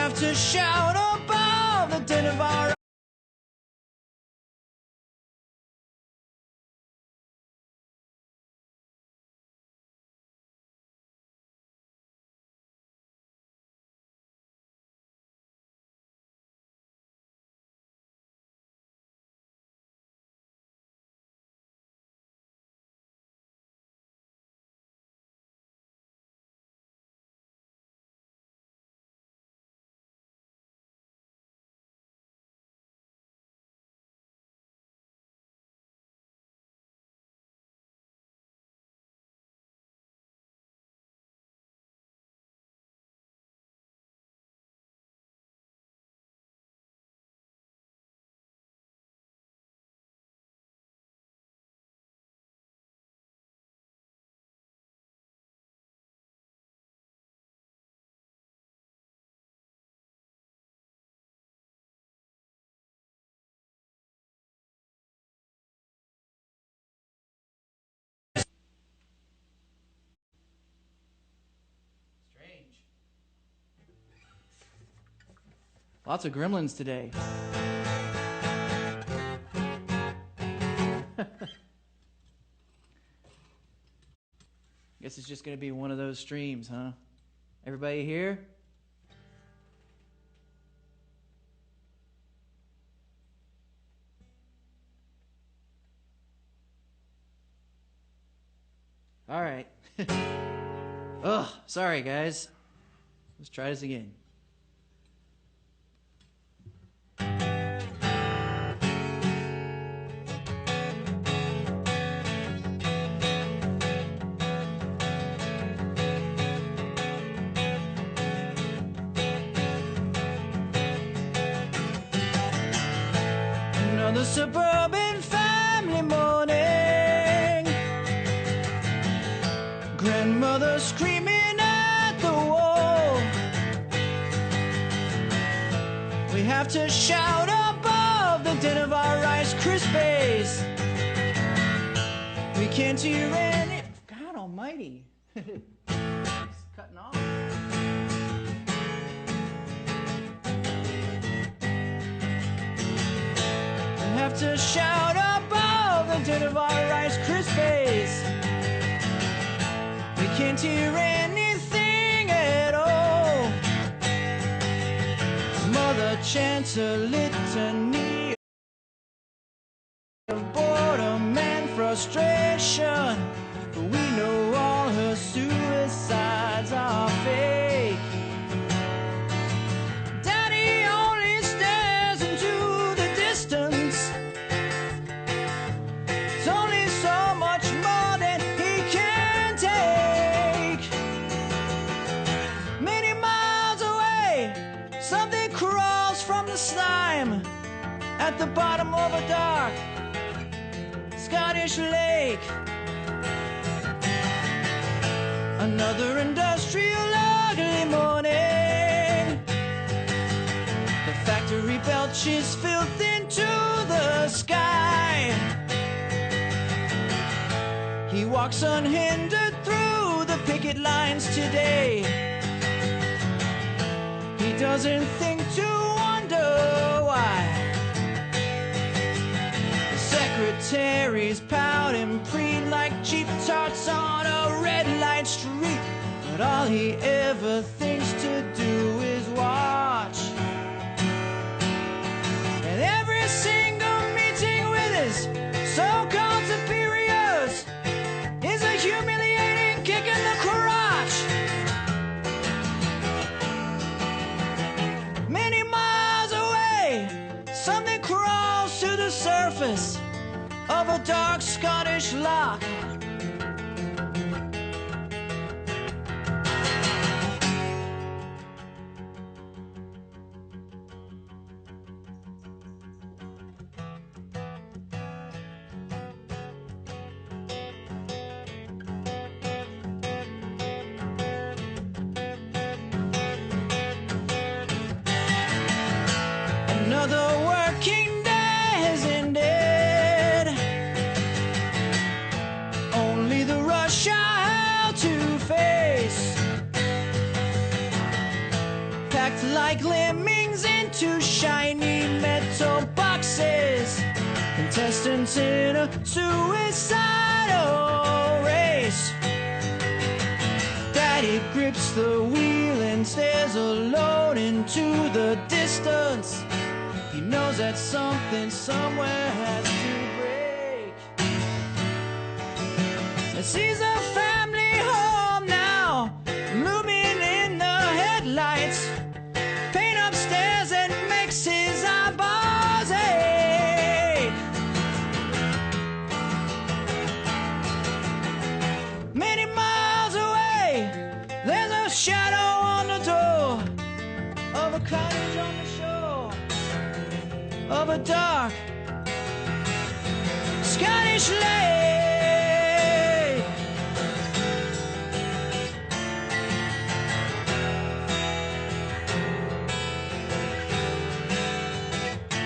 have to shout above the din of our Lots of gremlins today. Guess it's just going to be one of those streams, huh? Everybody here? All right. Ugh, sorry guys. Let's try this again. Another suburban family morning. Grandmother screaming at the wall. We have to shout above the din of our Rice Krispies. We can't hear any. God almighty. It's cutting off. Have to shout above the din of our Rice Krispies. We can't hear anything at all. Mother chants a litany of boredom and frustration, but we know all her suicides are fake. Daddy only stares into the distance. It's only so much more than he can take. Many miles away, something crawls from the slime at the bottom of a dark Scottish lake. Another industrial ugly morning. The factory belches filth into the sky. He walks unhindered through the picket lines today. He doesn't think to wonder why. The secretaries pout and preen like cheap tarts on a red light street, but all he ever thinks to do is watch. And every single meeting with his so-called superiors is a humiliating kick in the crotch. Many miles away, something crawls to the surface of a dark Scottish loch. Another working day has ended. packed like lemmings into shiny metal boxes. Contestants in a suicidal race. Daddy grips the wheel and stares alone into the distance. He knows that something somewhere has to break. And sees a family home now, looming in the headlights. Pain upstairs that makes his eyeballs ache. Many miles away, there's a shadow on the door of a cottage on the shore of a dark Scottish lake.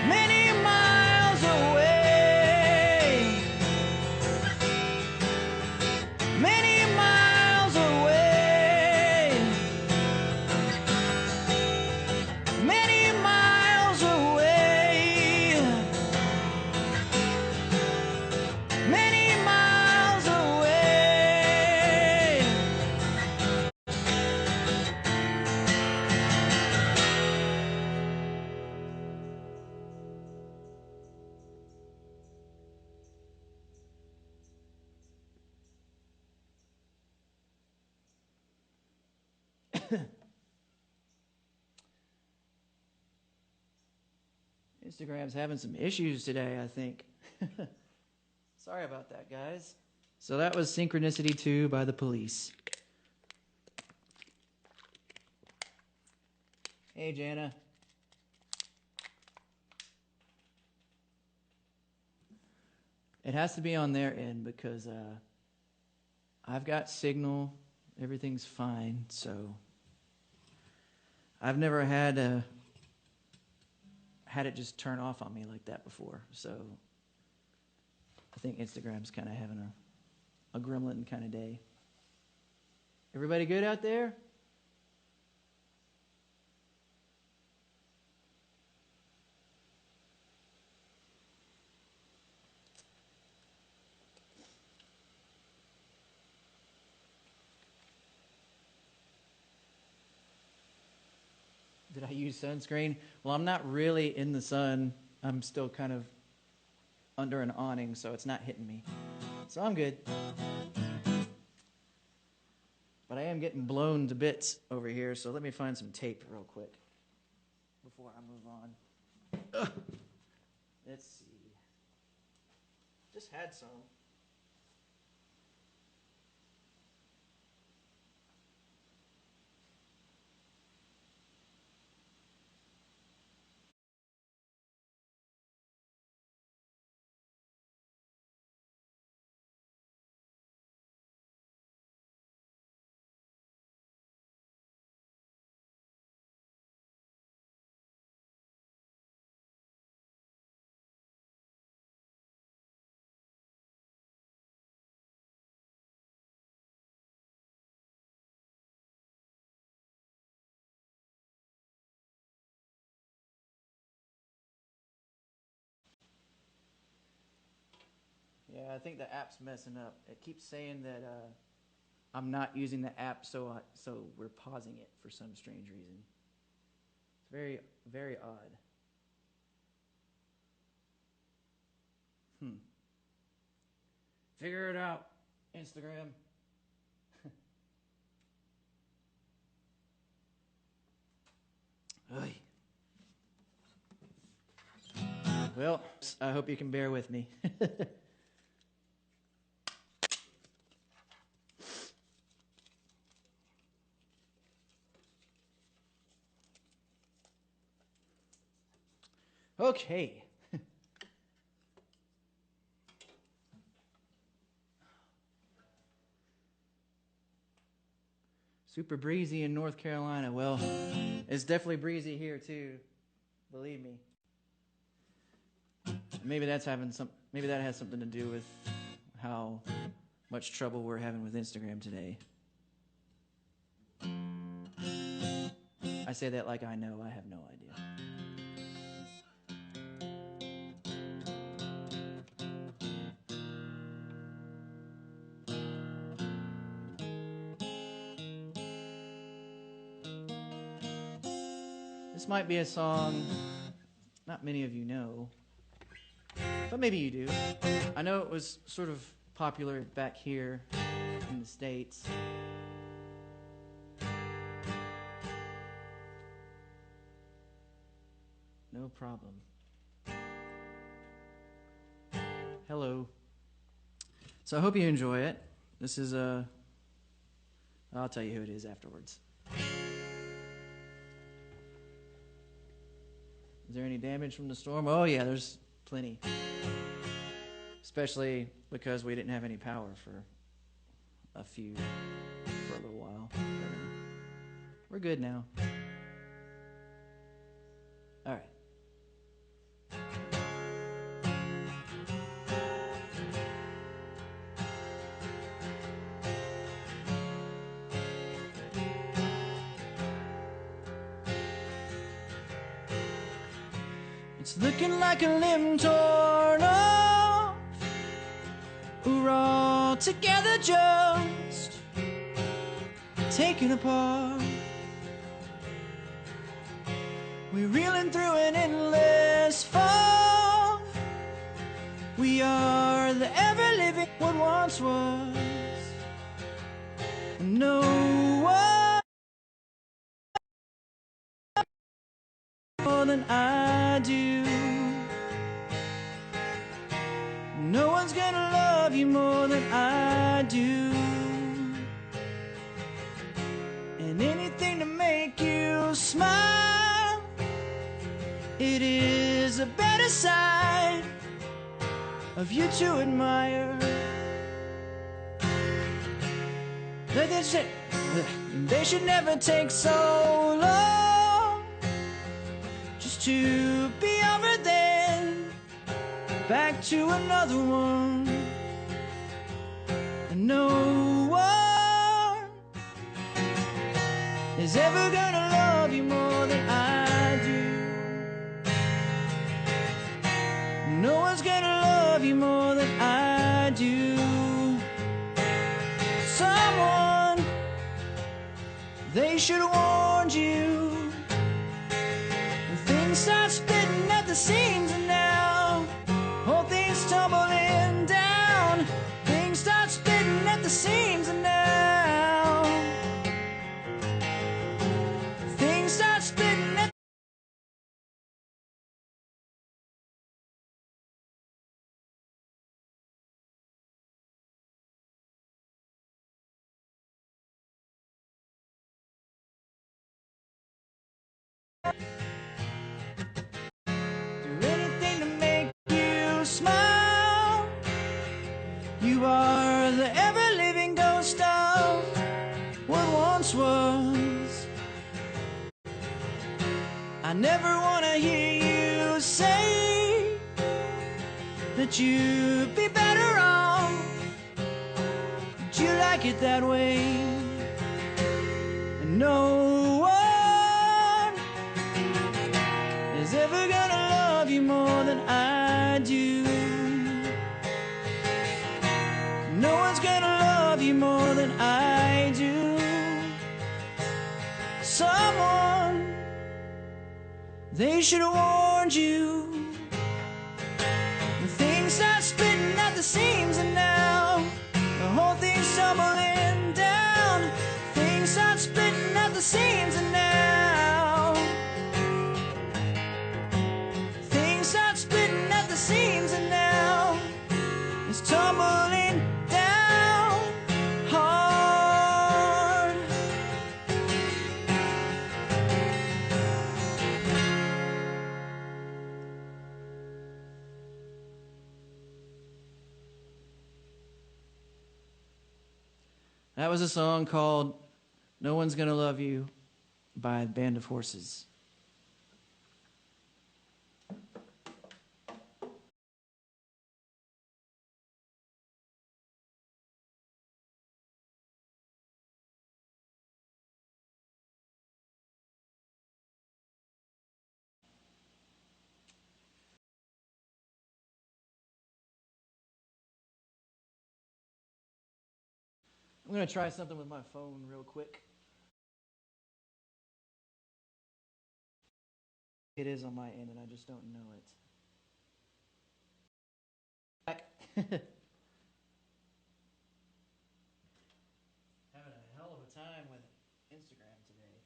Many miles away. Many miles away. Many miles away. Many miles away. Instagram's having some issues today, I think. Sorry about that, guys. So that was Synchronicity 2 by The Police. Hey, Jana. It has to be on their end because I've got signal. Everything's fine, so I've never had it just turn off on me like that before. So I think Instagram's kind of having a gremlin kind of day. Everybody good out there? Did I use sunscreen? Well, I'm not really in the sun. I'm still kind of under an awning, so it's not hitting me. So I'm good. But I am getting blown to bits over here, so let me find some tape real quick before I move on. Ugh. Let's see. Just had some. Yeah, I think the app's messing up. It keeps saying that I'm not using the app, so we're pausing it for some strange reason. It's very, very odd. Figure it out, Instagram. Oy. Well, I hope you can bear with me. Okay. Super breezy in North Carolina. Well, it's definitely breezy here too. Believe me. Maybe that has something to do with how much trouble we're having with Instagram today. I say that like I know. I have no idea. This might be a song not many of you know, but maybe you do. I know it was sort of popular back here in the States. No problem. Hello. So I hope you enjoy it. This is I'll tell you who it is afterwards. Is there any damage from the storm? Oh yeah, there's plenty. Especially because we didn't have any power for a little while. We're good now. All right. It's looking like a limb torn off. We're all together just taken apart. We're reeling through an endless fog. We are the ever-living what once was. No one more than I do. No one's gonna love you more than I do. And anything to make you smile, it is a better side of you to admire. They should never take so long just to be over then, back to another one. And no one is ever gonna love you more than I do. No one's gonna love you more than I do. Someone, they should have warned you. When things start splitting at the seams and now whole things tumbling down. Things start splitting at the seams and now things start splitting at do anything to make you smile. You are the ever-living ghost of what once was. I never want to hear you say that you'd be better off. Would you like it that way? And no one is ever gonna love you more than I do. No one's gonna love you more than I do. Someone, they should have warned you. When things start splitting at the seams and now the whole thing's tumbling down. Things start splitting at the seams and now things start splitting at the seams and now it's tumbling down hard. That was a song called No One's Gonna Love You by Band of Horses. I'm going to try something with my phone real quick. It is on my end, and I just don't know it. Back. Having a hell of a time with Instagram today.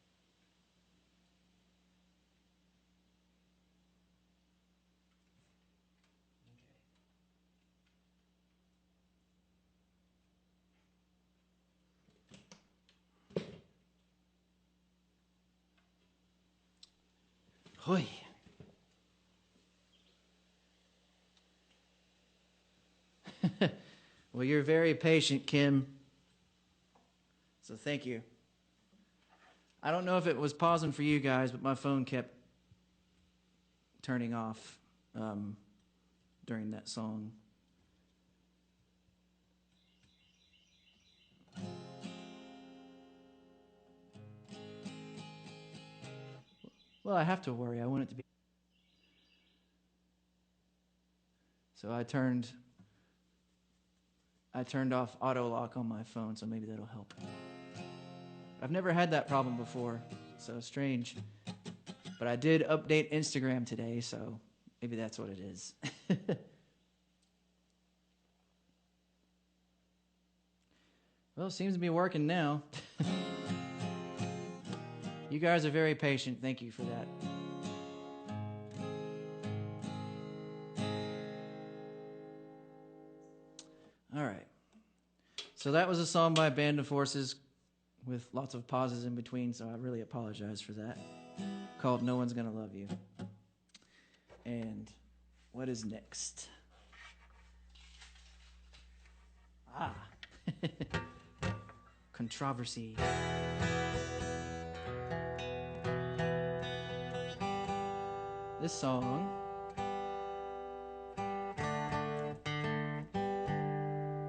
Okay. Hoy. Well, you're very patient, Kim. So thank you. I don't know if it was pausing for you guys, but my phone kept turning off during that song. Well, I have to worry. I want it to be. So I turned off auto lock on my phone, so maybe that'll help. I've never had that problem before, so strange. But I did update Instagram today, so maybe that's what it is. Well, it seems to be working now. You guys are very patient. Thank you for that. All right. So that was a song by Band of Horses with lots of pauses in between, so I really apologize for that. Called No One's Gonna Love You. And what is next? Controversy. This song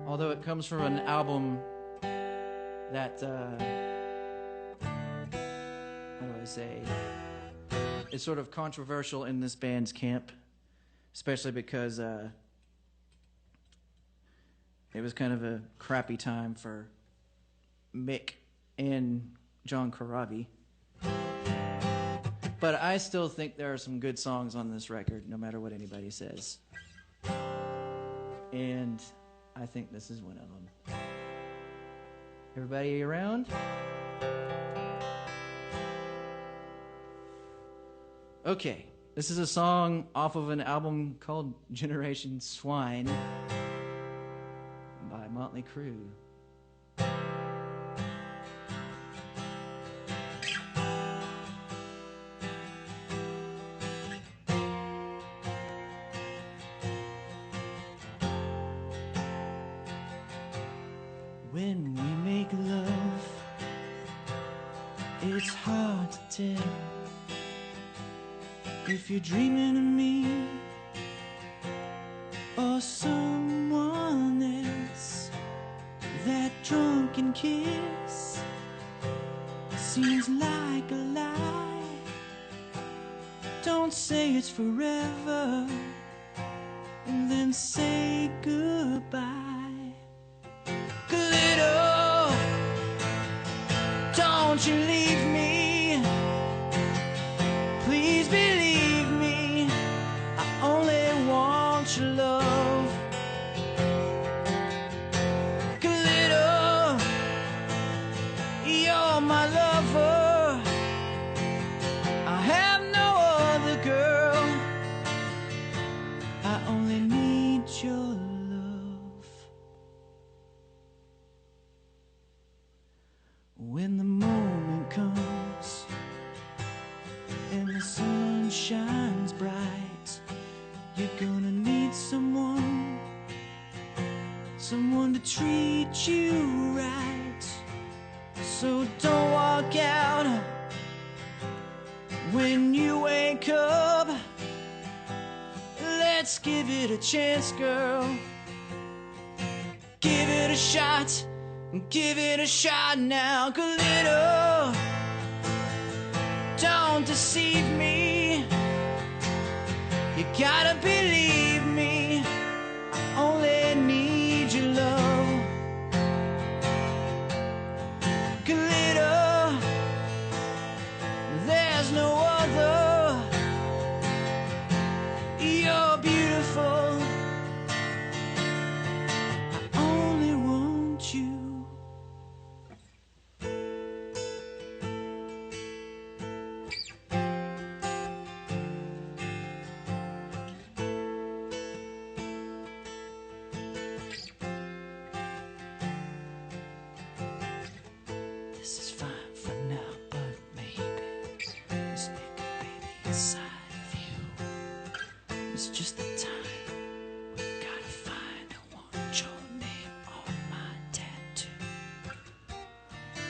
although it comes from an album that how do I say, is sort of controversial in this band's camp, especially because it was kind of a crappy time for Mick and John Corabi. But I still think there are some good songs on this record, no matter what anybody says. And I think this is one of them. Everybody around? Okay, this is a song off of an album called Generation Swine by Motley Crue. When we make love, it's hard to tell if you're dreaming of me or someone else. That drunken kiss seems like a lie. Don't say it's forever and then say goodbye. Don't you leave me, please believe me, I only want your love. Glitter, you're my lover, I have no other girl, I only need your love. When the moment comes and the sun shines bright, you're gonna need someone to treat you right. So don't walk out when you wake up. Let's give it a chance, girl. Give it a shot. Give it a shot now, glitter. Don't deceive me. You gotta believe me. I only need your love. It's just the time. We gotta find. I want your name on my tattoo.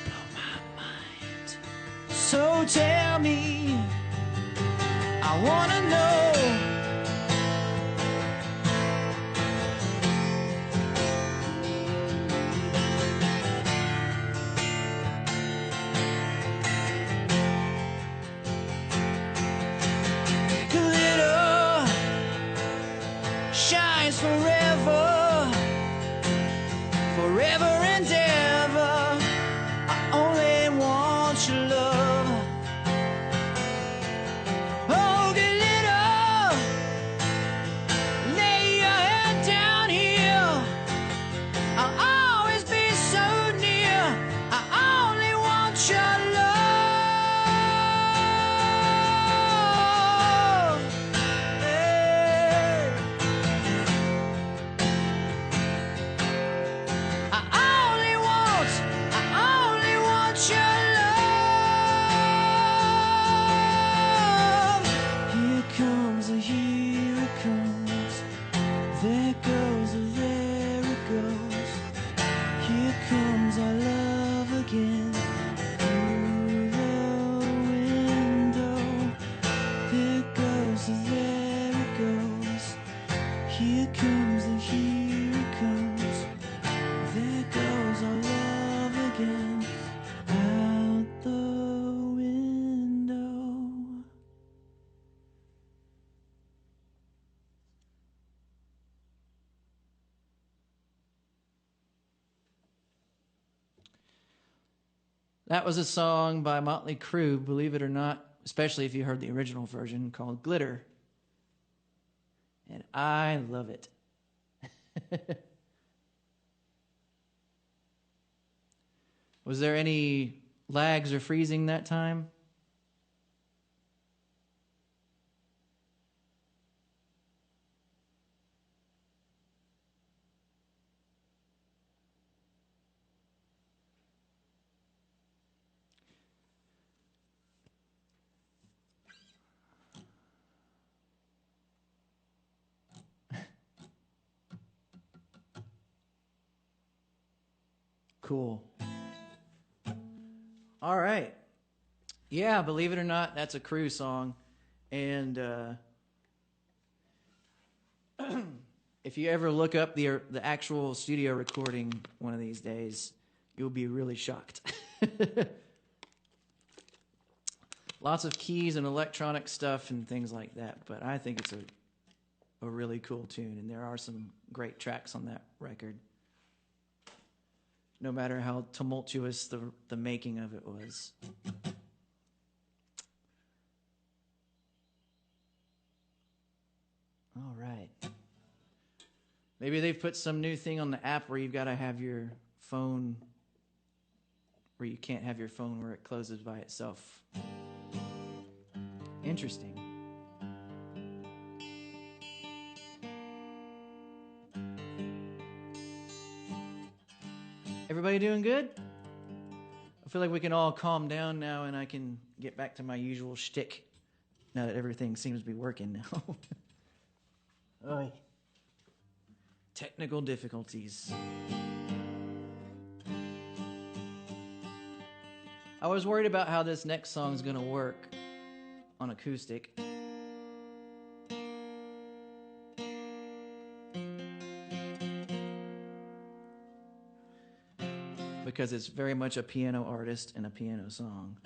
Blow my mind. So tell me, I wanna know. Glitter shines forever, forever and ever. I only want your love. Oh, glitter, lay your head down here. I'll always be so near. I only want your love. Hey. I only want your love. Here comes, here it comes. There goes, there it goes. Here comes our love again. Through the window. There goes, there it goes. Here comes, here it comes. There goes our love again. Out the window. That was a song by Motley Crue, believe it or not, especially if you heard the original version, called Glitter. And I love it. Was there any lags or freezing that time? Cool. All right. Yeah, believe it or not, that's a Crue song. And if you ever look up the actual studio recording one of these days, you'll be really shocked. Lots of keys and electronic stuff and things like that, but I think it's a really cool tune, and there are some great tracks on that record. No matter how tumultuous the making of it was. All right. Maybe they've put some new thing on the app where you've got to have your phone, where you can't have your phone where it closes by itself. Interesting. Everybody doing good? I feel like we can all calm down now and I can get back to my usual shtick now that everything seems to be working now. Oy. Technical difficulties. I was worried about how this next song is going to work on acoustic. Because it's very much a piano artist and a piano song.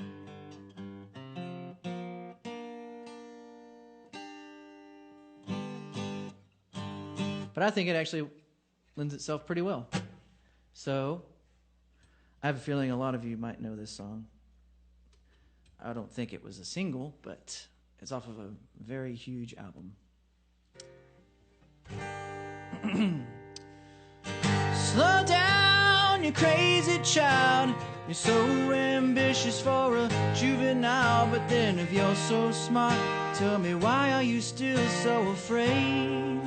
But I think it actually lends itself pretty well. So, I have a feeling a lot of you might know this song. I don't think it was a single, but it's off of a very huge album. Slow down, you crazy child. You're so ambitious for a juvenile. But then if you're so smart, tell me, why are you still so afraid?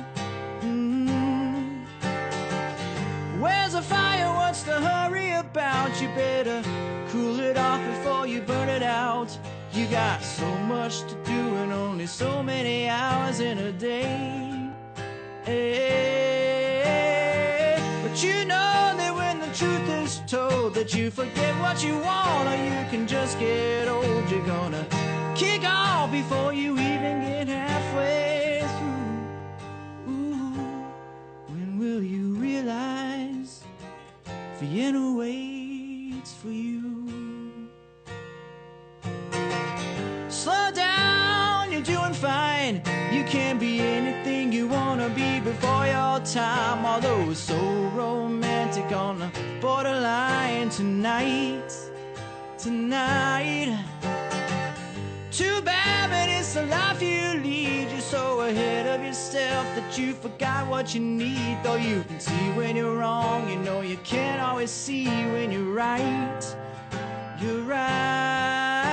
Where's the fire? What's the hurry about? You better cool it off before you burn it out. You got so much to do and only so many hours hours in a day. But you know that when the truth is told, that you forget what you want, or you can just get old. You're gonna kick off before you even get halfway through. Ooh, when will you realize Vienna waits for you? Slow down, you're doing fine. You can be anything you wanna be before your time. Although it's so romantic on the borderline tonight. Too bad, but it's the life you lead. You're so ahead of yourself that you forgot what you need. Though you can see when you're wrong, you know you can't always see when you're right. You're right.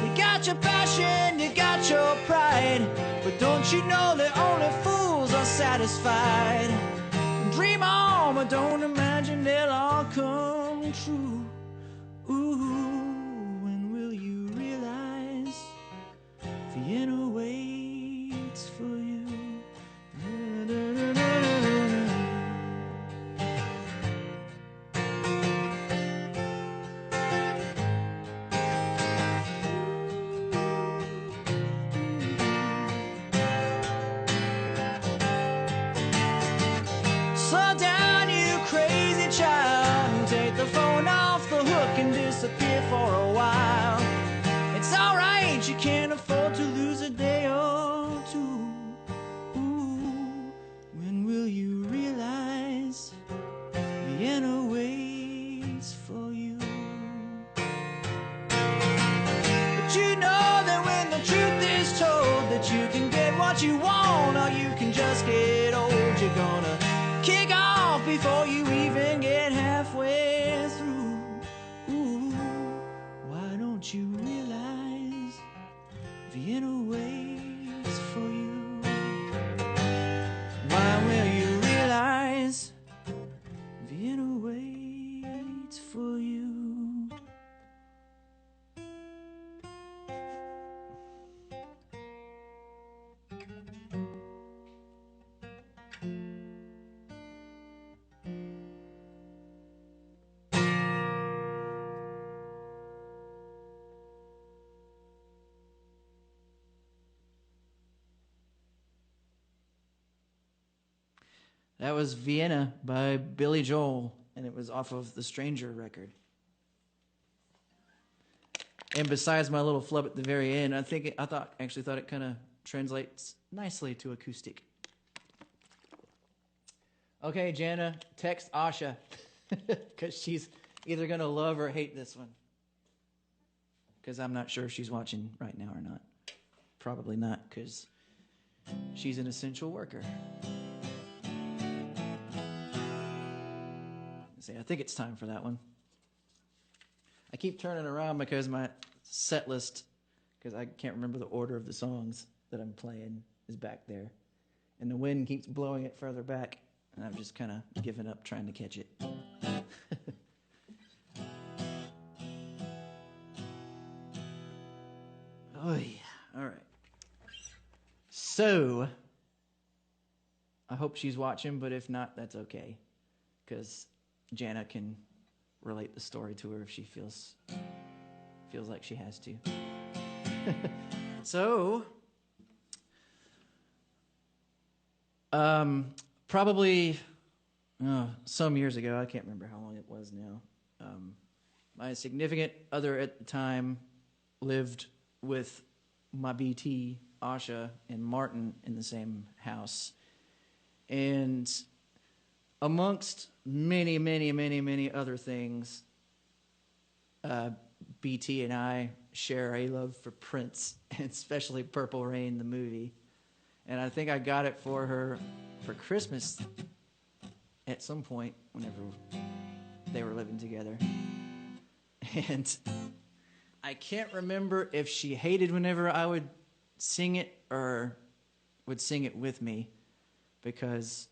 You got your passion, you got your pride, but don't you know that only fools are satisfied? Dream on, but don't imagine they'll all come true. Ooh, when will you realize Vienna waits for you? Slow down, you crazy child, and take the phone off the hook and disappear for a while. It's alright, you can't afford to lose a day or two. Ooh, when will you realize Vienna waits for you? But you know that when the truth is told, that you can get what you want, or you can just get old. You're gonna kick off before you even get halfway through. Ooh, why don't you realize Vienna waits for you? Why will you realize Vienna waits for you? That was Vienna by Billy Joel, and it was off of the Stranger record. And besides my little flub at the very end, I thought it kind of translates nicely to acoustic. Okay, Jana, text Asha, because she's either going to love or hate this one. Because I'm not sure if she's watching right now or not. Probably not, because she's an essential worker. See, I think it's time for that one. I keep turning around because my set list, because I can't remember the order of the songs that I'm playing, is back there. And the wind keeps blowing it further back, and I've just kind of given up trying to catch it. Oh, yeah. All right. So, I hope she's watching, but if not, that's okay. Because Jana can relate the story to her if she feels like she has to. So, probably some years ago, I can't remember how long it was now, my significant other at the time lived with my BT, Asha, and Martin in the same house. And amongst many, many, many, many other things, BT and I share a love for Prince, and especially Purple Rain, the movie. And I think I got it for her for Christmas at some point whenever they were living together. And I can't remember if she hated whenever I would sing it or would sing it with me, because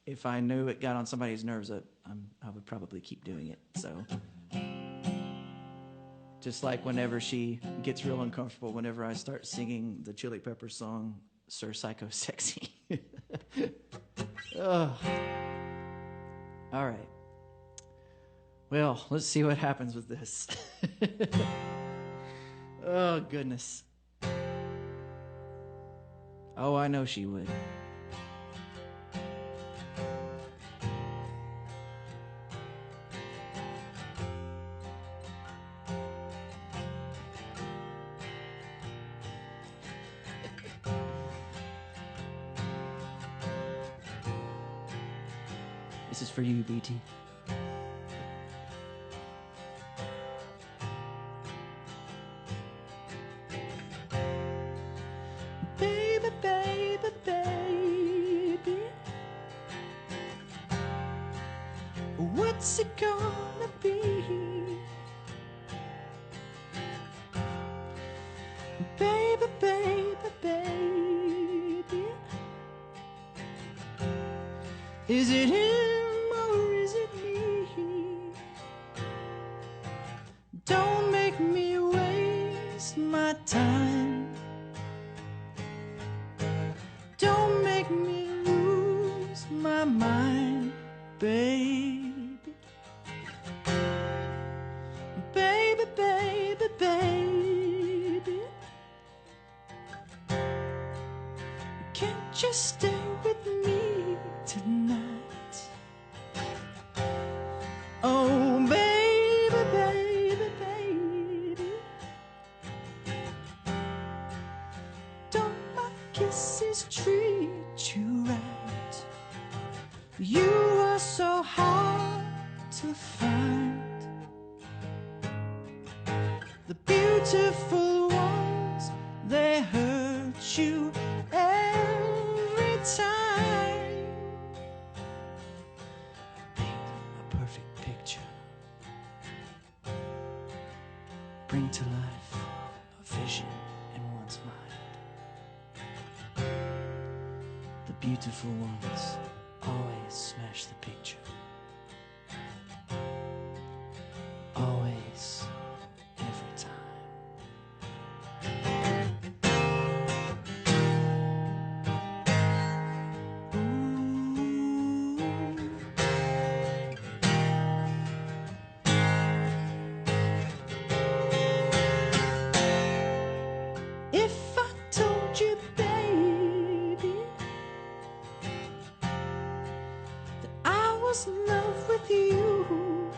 if I knew it got on somebody's nerves, I would probably keep doing it. So, just like whenever she gets real uncomfortable whenever I start singing the Chili Peppers song, Sir Psycho Sexy. Ugh. All right. Well, let's see what happens with this. Oh, goodness. Oh, I know she would. This is for you, BT. Baby, baby, baby, what's it gonna be? Baby, baby, baby, is it him or is it me? Don't make me waste my time. Don't make me lose my mind, baby. Baby, baby, baby, can't you stay with me tonight? Oh, baby, baby, baby, don't my kisses treat you right? You are so hard to find. The beautiful ones, they hurt you every time. Paint a perfect picture. Bring to life a vision in one's mind. The beautiful ones always smash the picture. Always, every time. If I told you, baby, that I was in love with you,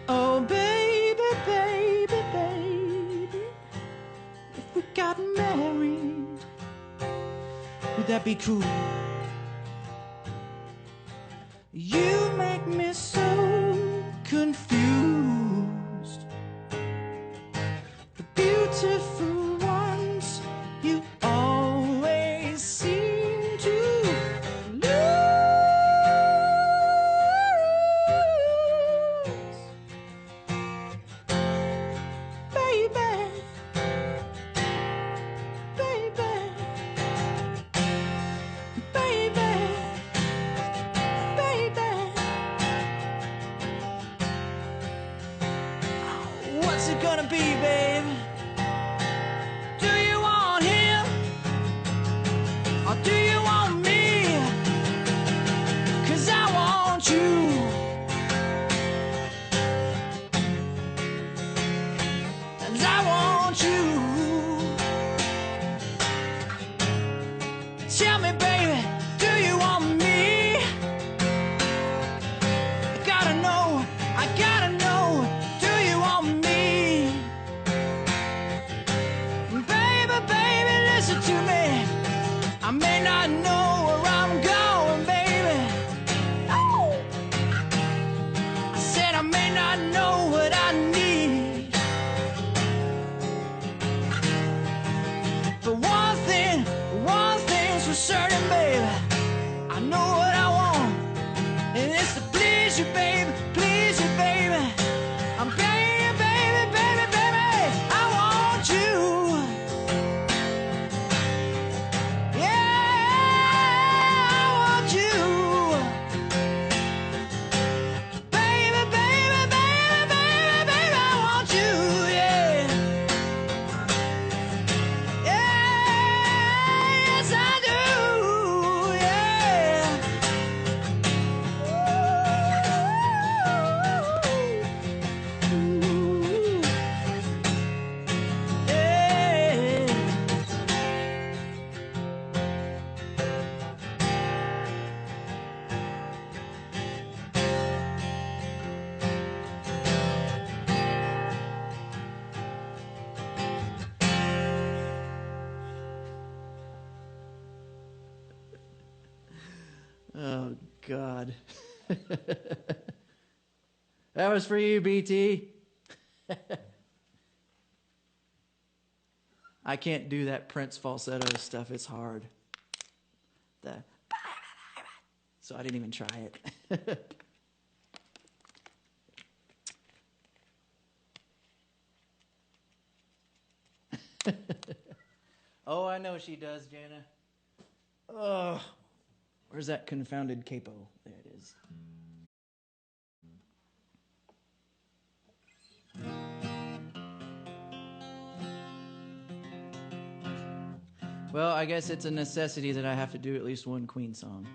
oh baby, baby, baby, if we got married, would that be cool? You make me so confused. The beautiful ones, you always seem to lose. Baby, baby, baby, baby, what's it gonna be, babe? Do you want him or do you want me? 'Cause I want you. And I want you. Tell me, baby, do you want me? I gotta know, do you want me? Baby, baby, listen to me. I may not know where I'm going, baby. Oh, I said I may not know what I need. But one thing's for certain, baby. I know what I want, and it's to please you, baby, please you, baby. I'm baby, baby, baby, baby, I want you. Yeah, I want you. Baby, baby, baby, baby, baby, I want you, yeah. God. That was for you, BT. I can't do that Prince falsetto stuff. It's hard. So I didn't even try it. Oh, I know she does, Jana. Oh, where's that confounded capo? There it is. Well, I guess it's a necessity that I have to do at least one Queen song.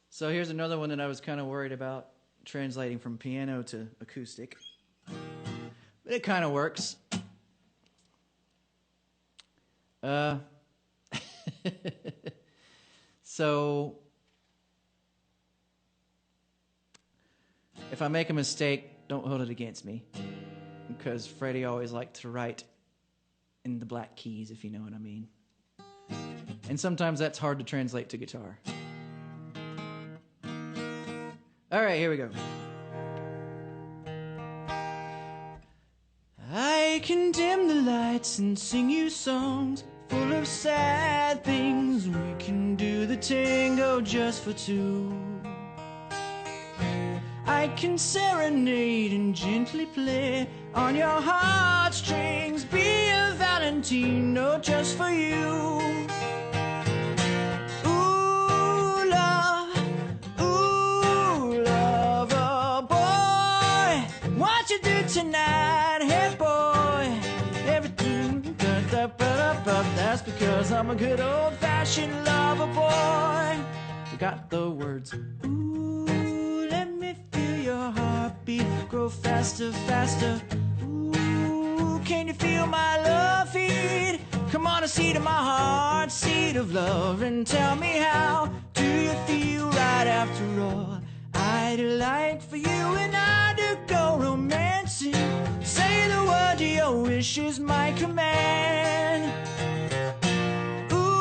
So here's another one that I was kind of worried about translating from piano to acoustic. But it kind of works. So if I make a mistake, don't hold it against me. Because Freddie always liked to write in the black keys, if you know what I mean. And sometimes that's hard to translate to guitar. All right, here we go. I can dim the lights and sing you songs full of sad things. We can do the tango just for two. I can serenade and gently play on your heartstrings. Be a Valentino just for you. Tonight, hey boy, everything that's because I'm a good old-fashioned lover boy. Forgot the words. Ooh, let me feel your heartbeat grow faster, faster. Ooh, can you feel my love beat? Come on, a seat of my heart, seat of love, and tell me how do you feel right after all? I'd like for you and I to go romancing. Say the word to your wish is my command. Ooh,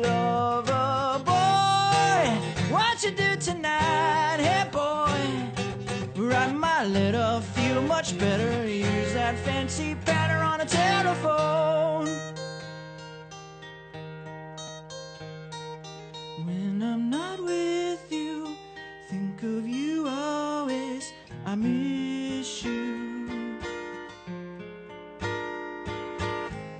lover boy, what you do tonight, hey boy? Write my letter, feel much better. Use that fancy pattern on a telephone. When I'm not with you, think of you always. I miss you.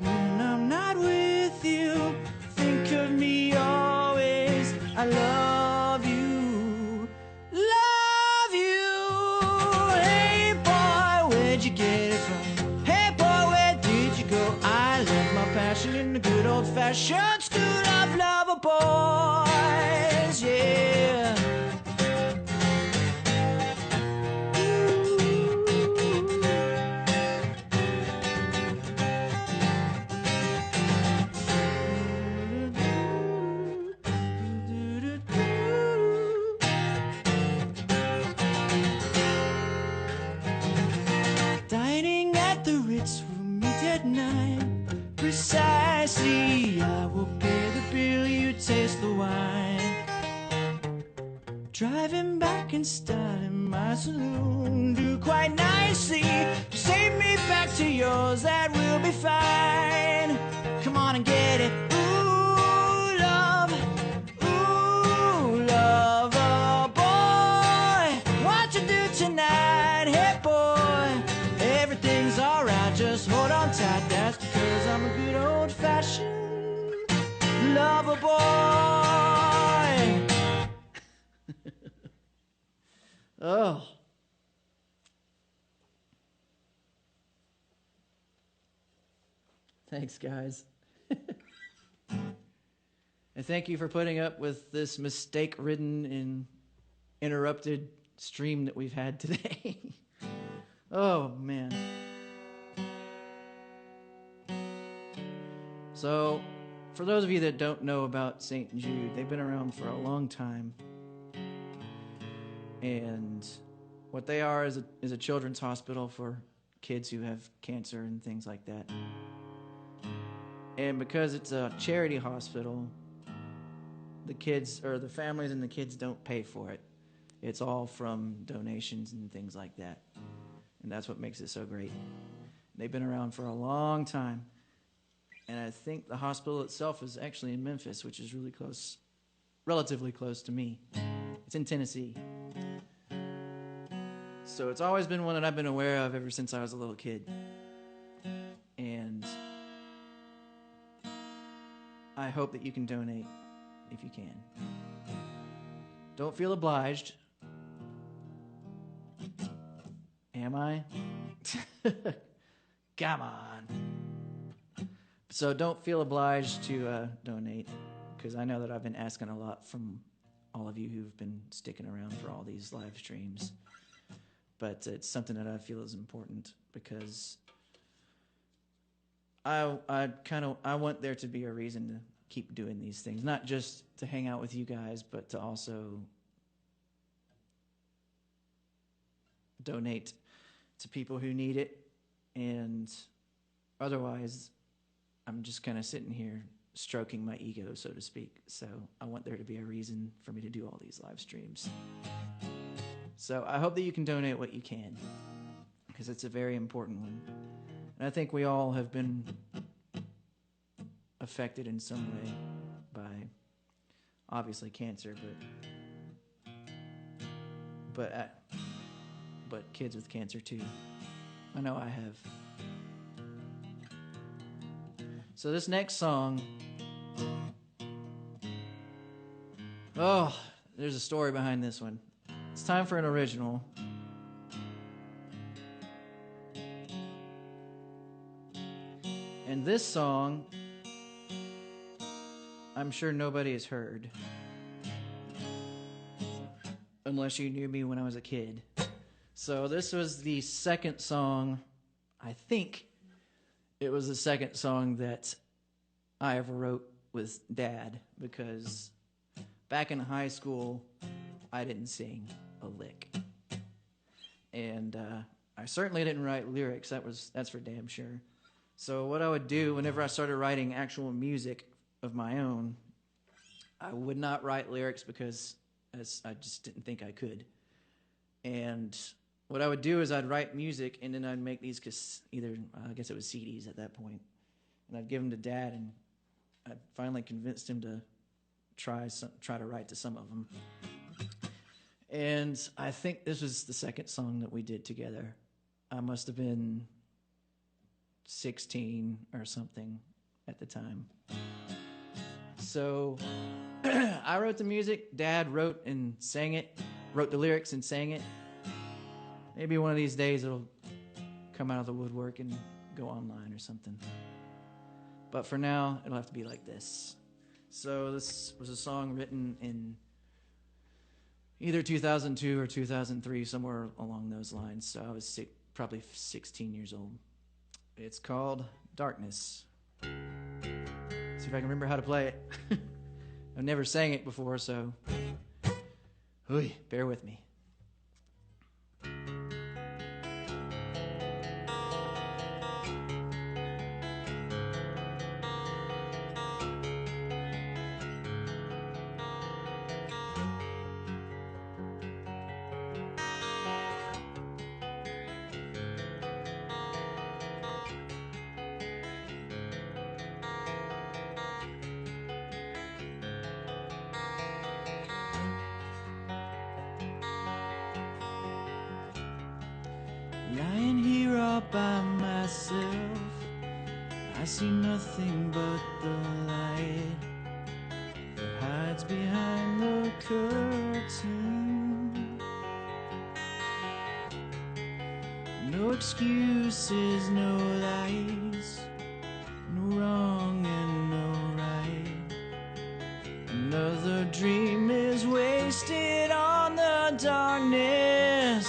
When I'm not with you, think of me always. I love you. Love you. Hey boy, where'd you get it from? Hey boy, where did you go? I left my passion in the good old-fashioned school of lover boys, yeah. Dining at the Ritz, we'll meet at 9 precisely. I will pay the bill, you taste the wine. Driving back in style in my saloon, do quite nicely. Save me back to yours, that will be fine. Come on and get it. Ooh, love, lover boy, what you do tonight, hey boy? Everything's alright, just hold on tight. That's because I'm a good old-fashioned lover boy. Oh. Thanks, guys. And thank you for putting up with this mistake-ridden and interrupted stream that we've had today. Oh, man. So, for those of you that don't know about St. Jude, they've been around for a long time. And What they are is a children's hospital for kids who have cancer and things like that. And because it's a charity hospital, the kids, or the families and the kids, don't pay for it. It's all from donations and things like that. And that's what makes it so great. They've been around for a long time. And I think the hospital itself is actually in Memphis, which is really close, relatively close to me. It's in Tennessee. So it's always been one that I've been aware of ever since I was a little kid. And I hope that you can donate if you can. Don't feel obliged. Am I? Come on. So don't feel obliged to donate, because I know that I've been asking a lot from all of you who've been sticking around for all these live streams. But it's something that I feel is important, because I want there to be a reason to keep doing these things, not just to hang out with you guys, but to also donate to people who need it. And otherwise, I'm just kind of sitting here stroking my ego, so to speak. So I want there to be a reason for me to do all these live streams. So I hope that you can donate what you can, because it's a very important one. And I think we all have been affected in some way by, obviously, cancer, but kids with cancer too. I know I have. So this next song, there's a story behind this one. It's time for an original. And this song, I'm sure nobody has heard, unless you knew me when I was a kid. So this was the second song, I think it was the second song that I ever wrote with Dad, because back in high school, I didn't sing a lick. And I certainly didn't write lyrics, that's for damn sure. So what I would do whenever I started writing actual music of my own, I would not write lyrics because I just didn't think I could. And what I would do is I'd write music, and then I'd make these, I guess it was CDs at that point, and I'd give them to Dad, and I finally convinced him to try to write to some of them. And I think this was the second song that we did together. I must have been 16 or something at the time. So I wrote the music, Dad wrote and sang it, wrote the lyrics and sang it. Maybe one of these days it'll come out of the woodwork and go online or something. But for now, it'll have to be like this. So this was a song written in either 2002 or 2003, somewhere along those lines. So I was probably 16 years old. It's called Darkness. See if I can remember how to play it. I've never sang it before, so bear with me. Lying here all by myself, I see nothing but the light that hides behind the curtain. No excuses, no lies, no wrong and no right. Another dream is wasted on the darkness.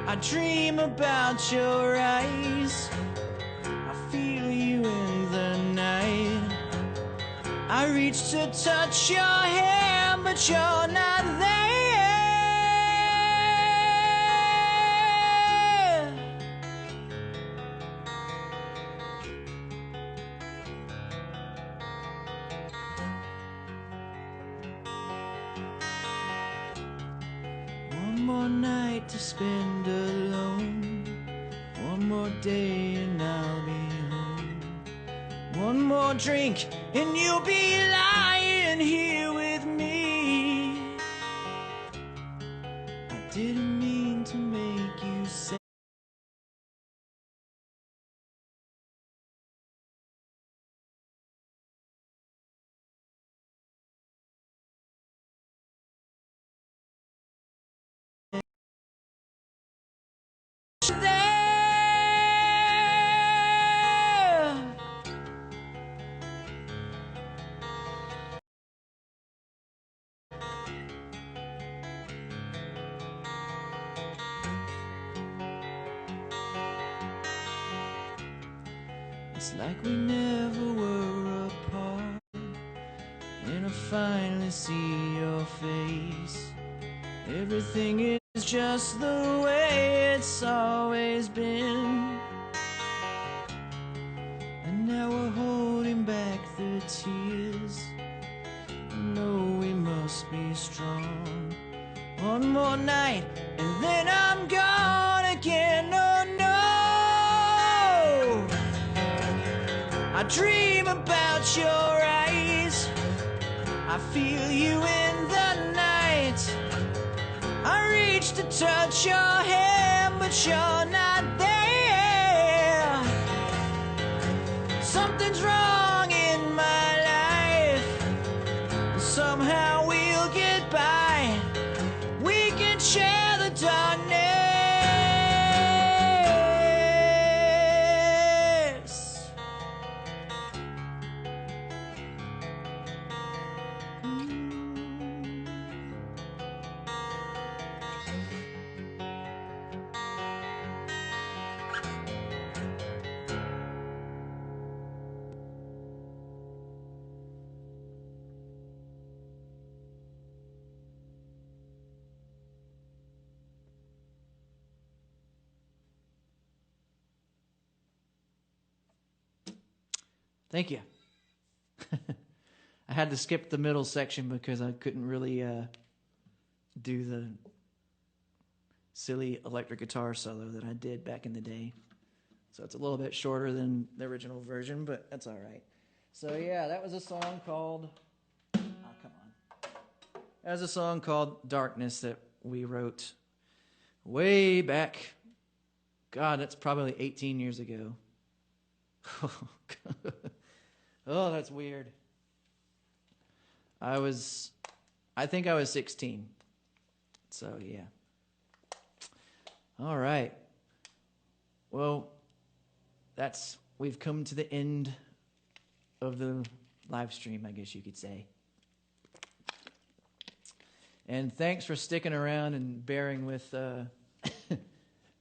I dream about your eyes, I feel you in the night. I reach to touch your hand, but you're not there. more night to spend alone. One more day and I'll be home. One more drink and you'll be lying here with me. I didn't mean to make you sad. It's like we never were apart, and I finally see your face. Everything is just the way it's always been, and now we're holding back the tears. I know we must be strong. One more night and then I'm gone again. Oh no, I dream about your eyes, I feel you in the night. I reach to touch your hand, but you're not there. Something's wrong in my life. Somehow we'll get by. We can share the darkness. Thank you. I had to skip the middle section because I couldn't really do the silly electric guitar solo that I did back in the day. So it's a little bit shorter than the original version, but that's all right. So yeah, that was a song called... Oh, come on. That was a song called Darkness that we wrote way back. God, that's probably 18 years ago. Oh, that's weird. I think I was 16. So, yeah. All right. Well, we've come to the end of the live stream, I guess you could say. And thanks for sticking around and bearing with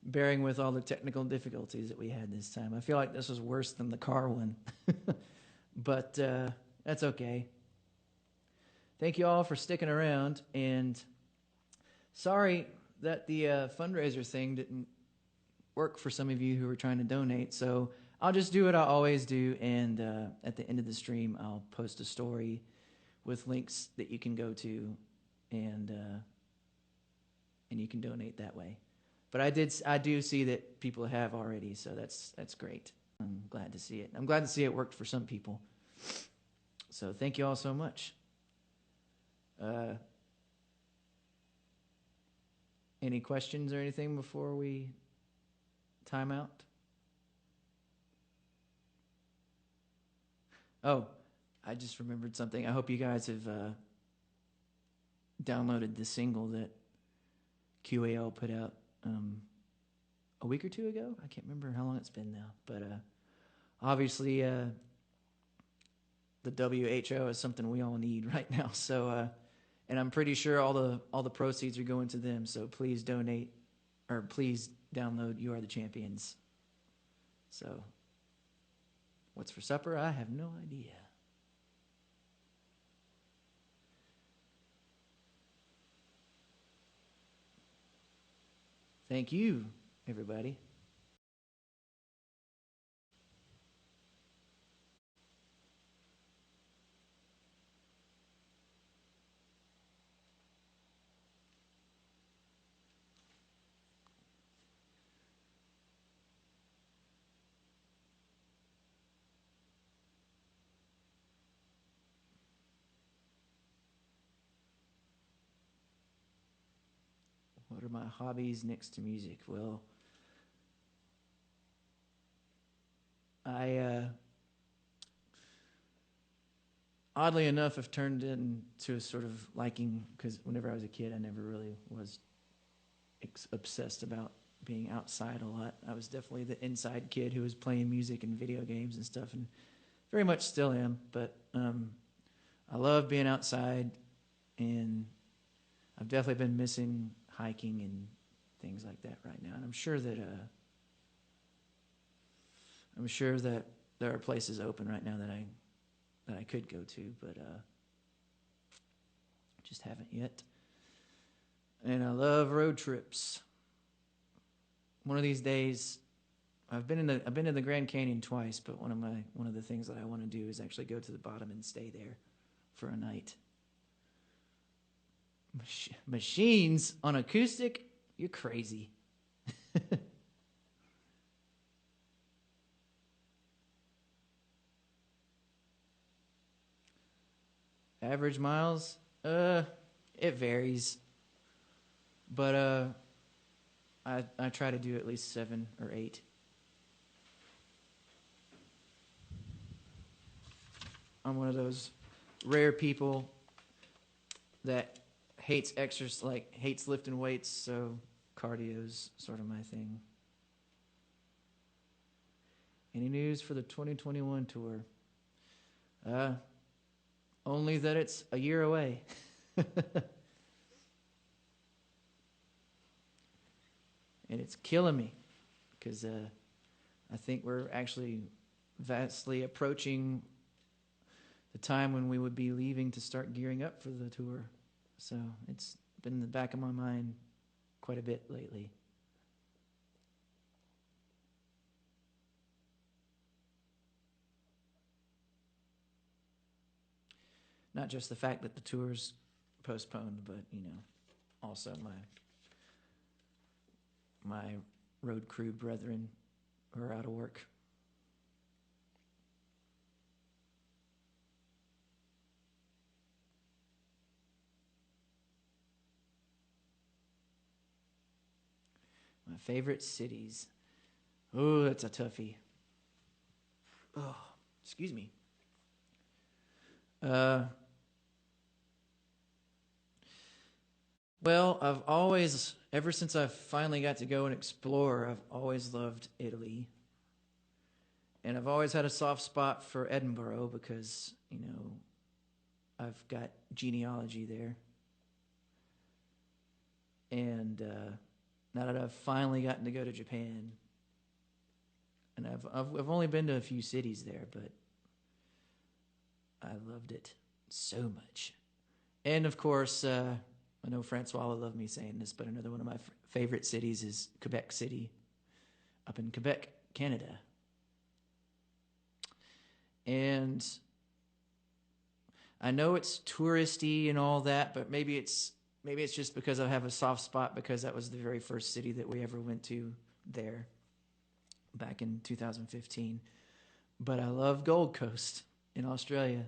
bearing with all the technical difficulties that we had this time. I feel like this was worse than the car one. But that's okay. Thank you all for sticking around, and sorry that the fundraiser thing didn't work for some of you who were trying to donate, so I'll just do what I always do, and at the end of the stream I'll post a story with links that you can go to, and you can donate that way. But I do see that people have already, so that's great. I'm glad to see it. I'm glad to see it worked for some people. So thank you all so much. Any questions or anything before we time out? Oh, I just remembered something. I hope you guys have downloaded the single that QAL put out a week or two ago. I can't remember how long it's been now, but obviously the WHO is something we all need right now. So, and I'm pretty sure all the proceeds are going to them. So please donate, or please download "You Are the Champions." So, what's for supper? I have no idea. Thank you, everybody. are my hobbies next to music? Well, I oddly enough have turned into a sort of liking, because whenever I was a kid, I never really was obsessed about being outside a lot. I was definitely the inside kid who was playing music and video games and stuff, and very much still am. But I love being outside, and I've definitely been missing hiking and things like that right now. And I'm sure that there are places open right now that I could go to, but just haven't yet. And I love road trips. One of these days, I've been in the Grand Canyon twice, but one of the things that I want to do is actually go to the bottom and stay there for a night. Machines on acoustic? You're crazy. Average miles? It varies. But I try to do at least 7 or 8. I'm one of those rare people that hates exercise, like hates lifting weights, so cardio's sort of my thing. Any news for the 2021 tour? Only that it's a year away. And it's killing me, because I think we're actually vastly approaching the time when we would be leaving to start gearing up for the tour. So it's been in the back of my mind quite a bit lately. Not just the fact that the tour's postponed, but, also my road crew brethren who are out of work. My favorite cities. Oh, that's a toughie. Oh, excuse me. Well, I've always, ever since I finally got to go and explore, I've always loved Italy. And I've always had a soft spot for Edinburgh because, I've got genealogy there. And now that I've finally gotten to go to Japan, and I've only been to a few cities there, but I loved it so much. And of course, I know Francois will love me saying this, but another one of my favorite cities is Quebec City, up in Quebec, Canada. And I know it's touristy and all that, but maybe it's just because I have a soft spot because that was the very first city that we ever went to there back in 2015. But I love Gold Coast in Australia.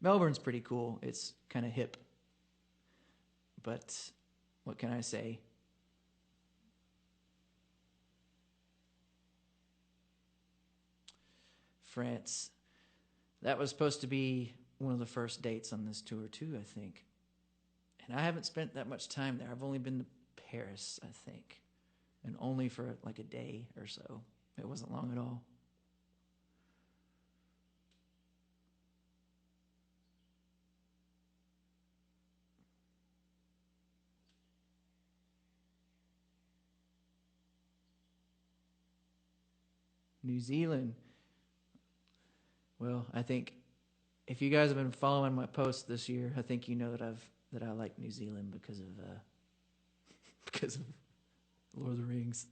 Melbourne's pretty cool. It's kind of hip. But what can I say? France. That was supposed to be one of the first dates on this tour too, I think. And I haven't spent that much time there. I've only been to Paris, I think. And only for like a day or so. It wasn't long at all. New Zealand. Well, I think if you guys have been following my posts this year, I think you know that I like New Zealand because of because of Lord of the Rings.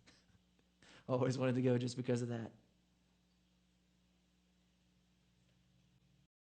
Always wanted to go just because of that.